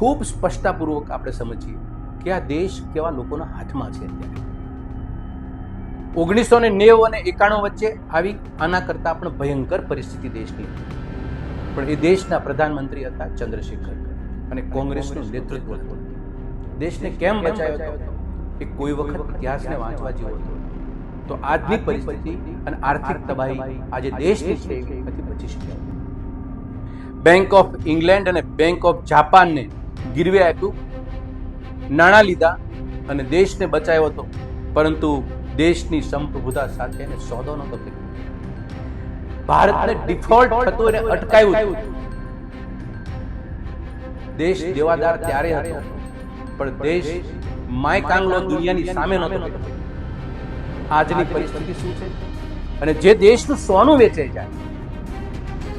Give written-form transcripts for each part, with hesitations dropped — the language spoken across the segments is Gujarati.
ખૂબ સ્પષ્ટતાપૂર્વક આપણે સમજીએ કે આ દેશ કેવા લોકોના હાથમાં છે અત્યારે. 1990 અને 91 વચ્ચે આવી આના કરતા પણ ભયંકર પરિસ્થિતિ દેશની હતી. પણ એ દેશના પ્રધાનમંત્રી હતા ચંદ્રશેખર અને કોંગ્રેસનું નેતૃત્વ હતું. દેશને કેમ બચાવ્યો હતો એ કોઈ વખત ઇતિહાસને વાંચવા જેવો હતો. તો આજની પરિસ્થિતિ અને આર્થિક તબાહી આજે દેશની છે એવી નથી બચી શક્યા. બેંક ઓફ ઇંગ્લેન્ડ અને બેંક ઓફ જાપાનને ગીરવે આપ્યું, નાણાં લીધા અને દેશને બચાવ્યો હતો, પરંતુ દેશની સંપ્રભુતા સાથે એને સોદો નહોતો કર્યો. ભારતને ડિફોલ્ટ થતું એને અટકાવ્યું. દેશ દેવાદાર ત્યારે હતો, પણ દેશ માય કાંગલો દુનિયાની સામે નહોતો. આજની પરિસ્થિતિ શું છે? અને જે દેશનું સોનું વેચાઈ જાય,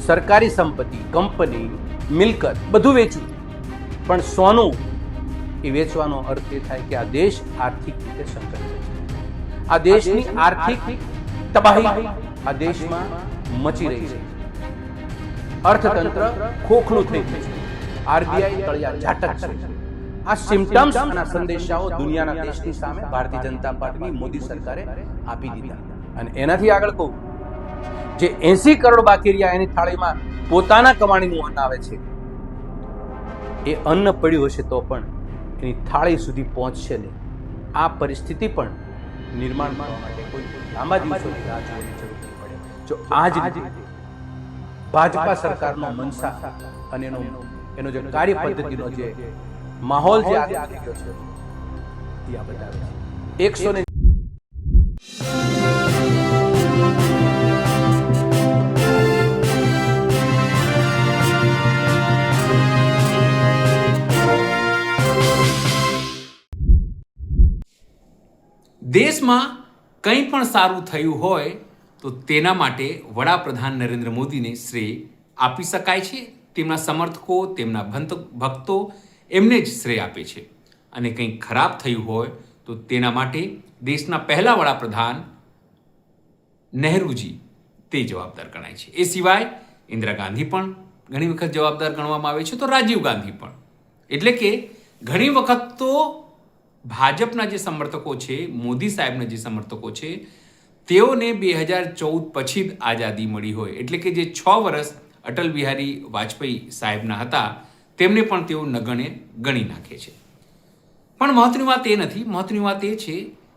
સરકારી સંપત્તિ, કંપની, મિલકત બધું વેચ્યું, પણ સોનું એ વેચવાનો અર્થ એ થાય કે આ દેશ આર્થિક રીતે સંકટમાં છે. આ દેશની આર્થિક તબાહી આ દેશમાં મચી રહી છે. અર્થતંત્ર ખોખલું થઈ ગયું છે. આરબીઆઈ તળિયા ઝાટક છે. આ સિમ્પટમ્સ અને સંદેશાઓ દુનિયાના દેશની સામે ભારતીય જનતા પાર્ટીની મોદી સરકારે આપી દીધા. અને એનાથી આગળ કહું, જે 80 કરોડ બાકી રહ્યા એની થાળીમાં પોતાના કમાણીનું અન્ન આવે છે. એ અન્ન પડ્યું હશે તો પણ એની થાળી સુધી પહોંચશે નહીં. આ પરિસ્થિતિ પણ નિર્માણ કરવા માટે કોઈ લાંબા દિવસોની રાહ જોવાની જરૂર નહીં પડે. જો આજ ભાજપા સરકારનો મનસા અને એનો જે કાર્ય પદ્ધતિનો જે માહોલ જે આગળ આવી ગયો છે એ આ બતાવે છે. 100 દેશમાં કંઈ પણ સારું થયું હોય તો તેના માટે વડાપ્રધાન નરેન્દ્ર મોદીને શ્રેય આપી શકાય છે. તેમના સમર્થકો, તેમના ભક્તો એમને જ શ્રેય આપે છે. અને કંઈક ખરાબ થયું હોય તો તેના માટે દેશના પહેલા વડાપ્રધાન નહેરુજી તે જવાબદાર ગણાય છે. એ સિવાય ઇન્દિરા ગાંધી પણ ઘણી વખત જવાબદાર ગણવામાં આવે છે, તો રાજીવ ગાંધી પણ. એટલે કે ઘણી વખત તો ભાજપના જે સમર્થકો છે, મોદી સાહેબના જે સમર્થકો છે, તેઓને 2014 પછી જ આઝાદી મળી હોય, એટલે કે જે 6 વર્ષ અટલ બિહારી વાજપેયી સાહેબના હતા તેમને પણ તેઓ નગણે ગણી નાખે છે. પણ મહત્વની વાત એ નથી. મહત્વની વાત એ છે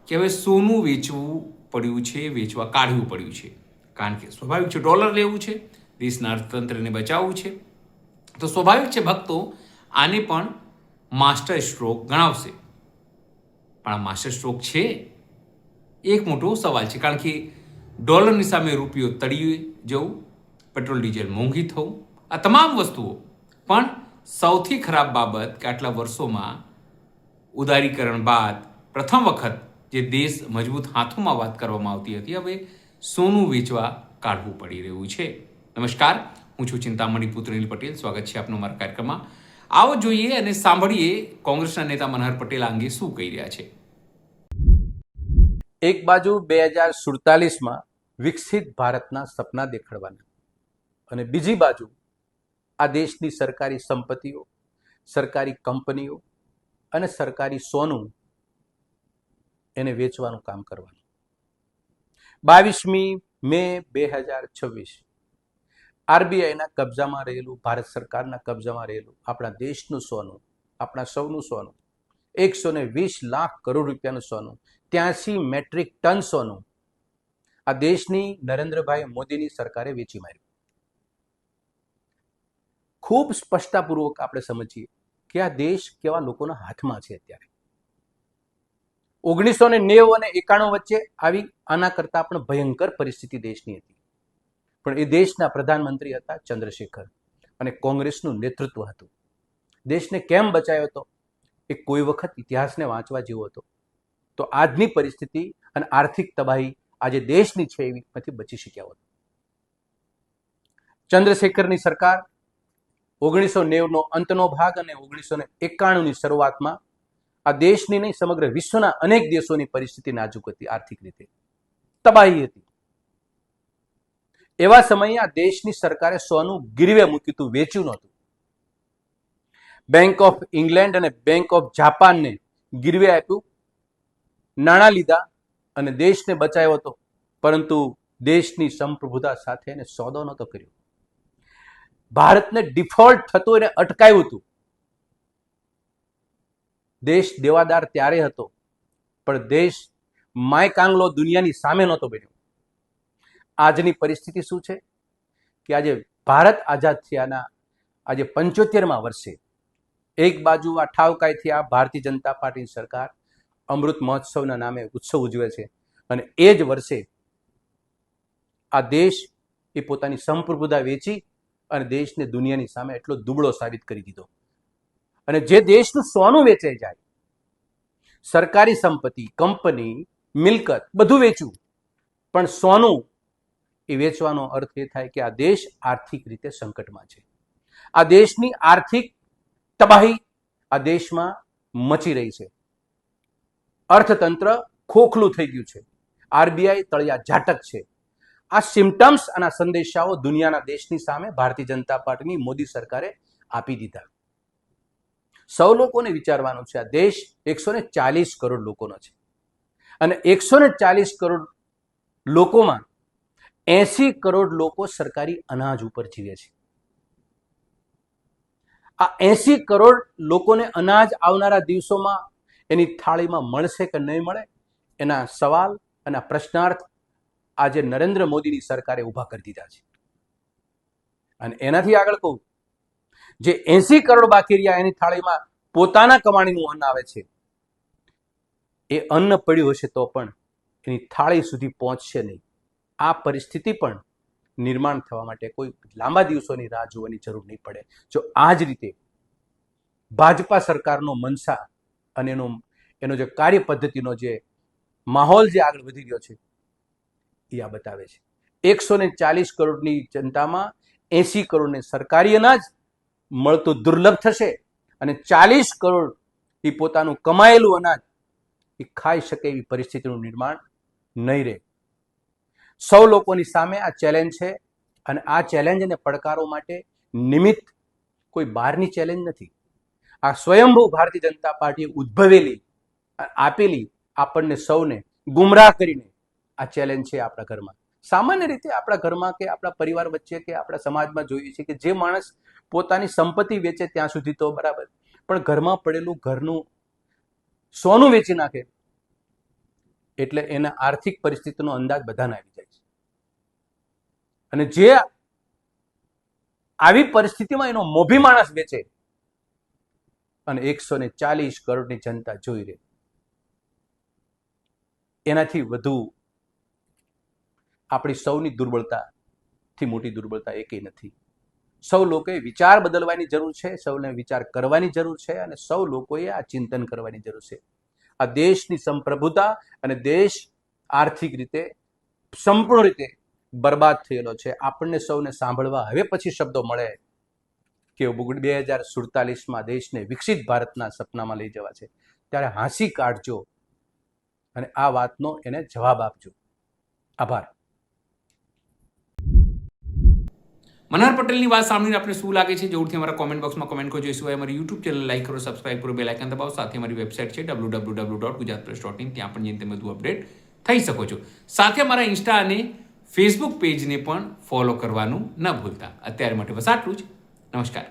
કે હવે સોનું વેચવું પડ્યું છે, વેચવા કાઢવું પડ્યું છે. કારણ કે સ્વાભાવિક છે, ડોલર લેવું છે, દેશના અર્થતંત્રને બચાવવું છે. તો સ્વાભાવિક છે ભક્તો આને પણ માસ્ટર સ્ટ્રોક ગણાવશે. પણ આ માસ્ટર સ્ટ્રોક છે એક મોટો સવાલ છે. કારણ કે ડોલરની સામે રૂપિયો તળિયે જવું, પેટ્રોલ ડીઝલ મોંઘી થવું, આ તમામ વસ્તુઓ. પણ સૌથી ખરાબ બાબત કે આટલા વર્ષોમાં ઉદારીકરણ બાદ પ્રથમ વખત જે દેશ મજબૂત હાથોમાં વાત કરવામાં આવતી હતી, હવે સોનું વેચવા કાઢવું પડી રહ્યું છે. નમસ્કાર, હું છું ચિંતામણી પુત્ર નીલ પટેલ. સ્વાગત છે આપનું મારા કાર્યક્રમમાં. આવો જોઈએ અને સાંભળીએ કોંગ્રેસના નેતા મનહર પટેલ આ અંગે શું કહી રહ્યા છે. એક બાજુ 2047માં વિકસિત ભારતના સપના દેખાડવાના અને બીજી બાજુ આ દેશની સરકારી સંપત્તિઓ, સરકારી કંપનીઓ અને સરકારી સોનું એને વેચવાનું કામ કરવાનું. 22મી મે 2026 આરબીઆઈના કબજામાં રહેલું, ભારત સરકારના કબજામાં રહેલું આપણા દેશનું સોનું, આપણા સૌનું સોનું, 120 લાખ કરોડ રૂપિયાનું સોનું, 83 મેટ્રિક ટન સોનું આ દેશની નરેન્દ્રભાઈ મોદીની સરકારે વેચી માર્યું. ખૂબ સ્પષ્ટતાપૂર્વક આપણે સમજીએ કે આ દેશ કેવા લોકોના હાથમાં છે અત્યારે. 1990 અને 91 વચ્ચે આવી આના કરતા પણ ભયંકર પરિસ્થિતિ દેશની હતી. પણ એ દેશના પ્રધાનમંત્રી હતા ચંદ્રશેખર અને કોંગ્રેસનું નેતૃત્વ હતું. દેશને કેમ બચાવ્યો હતો એ કોઈ વખત ઇતિહાસને વાંચવા જેવો હતો. તો આજની પરિસ્થિતિ અને આર્થિક તબાહી આજે દેશની છે એવી નથી બચી શક્યા હોત. ચંદ્રશેખરની સરકાર 1990નો અંતનો ભાગ અને 1991ની શરૂઆતમાં આ દેશની નહીં સમગ્ર વિશ્વના અનેક દેશોની પરિસ્થિતિ નાજુક હતી, આર્થિક રીતે તબાહી હતી. એવા સમયે આ દેશની સરકારે સોનું ગીરવે મૂક્યું હતું, વેચ્યું નહોતું. બેંક ઓફ ઇંગ્લેન્ડ અને બેંક ઓફ જાપાનને ગીરવે આપ્યું, નાણાં લીધા અને દેશને બચાવ્યો હતો, પરંતુ દેશની સંપ્રભુતા સાથે એને સોદો નહોતો કર્યો. ભારતને ડિફોલ્ટ થતું એને અટકાવ્યું હતું. દેશ દેવાદાર ત્યારે હતો, પણ દેશ માય કાંગલો દુનિયાની સામે નહોતો બન્યો. આજની પરિસ્થિતિ શું છે કે આજે ભારત આઝાદ થયાના આજે 75મા વર્ષે એક બાજુ આ ઠાવકાઈથી આ ભારતીય જનતા પાર્ટીની સરકાર અમૃત મહોત્સવના નામે ઉત્સવ ઉજવે છે, અને એ જ વર્ષે આ દેશ એ પોતાની સંપ્રભુતા વેચી અને દેશને દુનિયાની સામે એટલો દુબળો સાબિત કરી દીધો. અને જે દેશનું સોનું વેચાઈ જાય, સરકારી સંપત્તિ, કંપની, મિલકત બધું વેચ્યું, પણ સોનું એ વેચવાનો અર્થ એ થાય કે આ દેશ આર્થિક રીતે સંકટમાં છે. આ દેશની આર્થિક તબાહી આ દેશમાં મચી રહી છે. અર્થતંત્ર ખોખલું થઈ ગયું છે. આરબીઆઈ તળિયા ઝાટક છે. આ સિમ્ટમ્સ અને સંદેશાઓ દુનિયાના દેશની સામે ભારતીય જનતા પાર્ટીની મોદી સરકારે આપી દીધા. સૌ લોકોને વિચારવાનું છે, આ દેશ 140 કરોડ લોકોનો છે, અને 140 કરોડ લોકોમાં 80 કરોડ લોકો સરકારી અનાજ ઉપર જીવે છે. આ 80 કરોડ લોકોને અનાજ આવનારા દિવસોમાં એની થાળીમાં મળશે કે નહીં મળે, એના સવાલ અને પ્રશ્નાર્થ આજે નરેન્દ્ર મોદીની સરકારે ઊભા કરી દીધા છે. અને એનાથી આગળ કહું, જે 80 કરોડ બાકી રહ્યા એની થાળીમાં પોતાના કમાણીનું અન્ન આવે છે, એ અન્ન પડ્યું હશે તો પણ એની થાળી સુધી પહોંચશે નહીં. આ પરિસ્થિતિ પણ નિર્માણ થવા માટે કોઈ લાંબા દિવસોની રાહ જોવાની જરૂર નહીં પડે. જો આ જ રીતે ભાજપા સરકારનો મનસા અને એનો જે કાર્ય પદ્ધતિનો જે માહોલ જે આગળ વધી રહ્યો છે એ આ બતાવે છે. 140 કરોડની જનતામાં 80 કરોડને સરકારી અનાજ મળતું દુર્લભ થશે, અને 40 કરોડ એ પોતાનું કમાયેલું અનાજ એ ખાઈ શકે એવી પરિસ્થિતિનું નિર્માણ નહીં રહે. સૌ લોકોની સામે આ ચેલેન્જ છે, અને આ ચેલેન્જ અને પડકારો માટે નિમિત્ત કોઈ બહારની ચેલેન્જ નથી. આ સ્વયંભૂ ભારતીય જનતા પાર્ટીએ ઉદ્ભવેલી આપેલી આપણને સૌને ગુમરાહ કરીને આ ચેલેન્જ છે. આપણા ઘરમાં સામાન્ય રીતે આપણા ઘરમાં કે આપણા પરિવાર વચ્ચે કે આપણા સમાજમાં જોઈએ છે કે જે માણસ પોતાની સંપત્તિ વેચે ત્યાં સુધી તો બરાબર, પણ ઘરમાં પડેલું ઘરનું સોનું વેચી નાખે એટલે એના આર્થિક પરિસ્થિતિનો અંદાજ બધાને આવી જાય છે. અને જે આવી પરિસ્થિતિમાં એનો મોભી માણસ વેચે અને 140 કરોડની જનતા જોઈ રહે, એનાથી વધુ આપણી સૌની દુર્બળતાથી મોટી દુર્બળતા એકેય નથી. સૌ લોકોએ વિચાર બદલવાની જરૂર છે, સૌને વિચાર કરવાની જરૂર છે, અને સૌ લોકોએ આ ચિંતન કરવાની જરૂર છે. આ દેશની સંપ્રભુતા અને દેશ આર્થિક રીતે સંપૂર્ણ રીતે બરબાદ થયેલો છે. આપણને સૌને સાંભળવા હવે પછી શબ્દો મળે કે 2047માં દેશને વિકસિત ભારતના સપનામાં લઈ જવા છે, ત્યારે હાંસી કાઢજો અને આ વાતનો એને જવાબ આપજો. આભાર. મનહર પટેલની વાત સાંભળીને આપણે શું લાગે છે જરૂરથી અમારા કોમેન્ટ બોક્સમાં કોમેન્ટ કરજો. એ સિવાય અમારી યુટ્યુબ ચેનલ લાઈક કરો, સબસ્ક્રાઇબ કરો, બેલ આઇકન દબાવો. સાથે અમારી વેબસાઇટ છે www.gujaratpress.in, ત્યાં પણ જઈને તમે બધું અપડેટ થઈ શકો છો. સાથે અમારા ઇન્સ્ટા અને ફેસબુક પેજને પણ ફોલો કરવાનું ન ભૂલતા. અત્યારે માટે બસ આટલું જ. નમસ્કાર.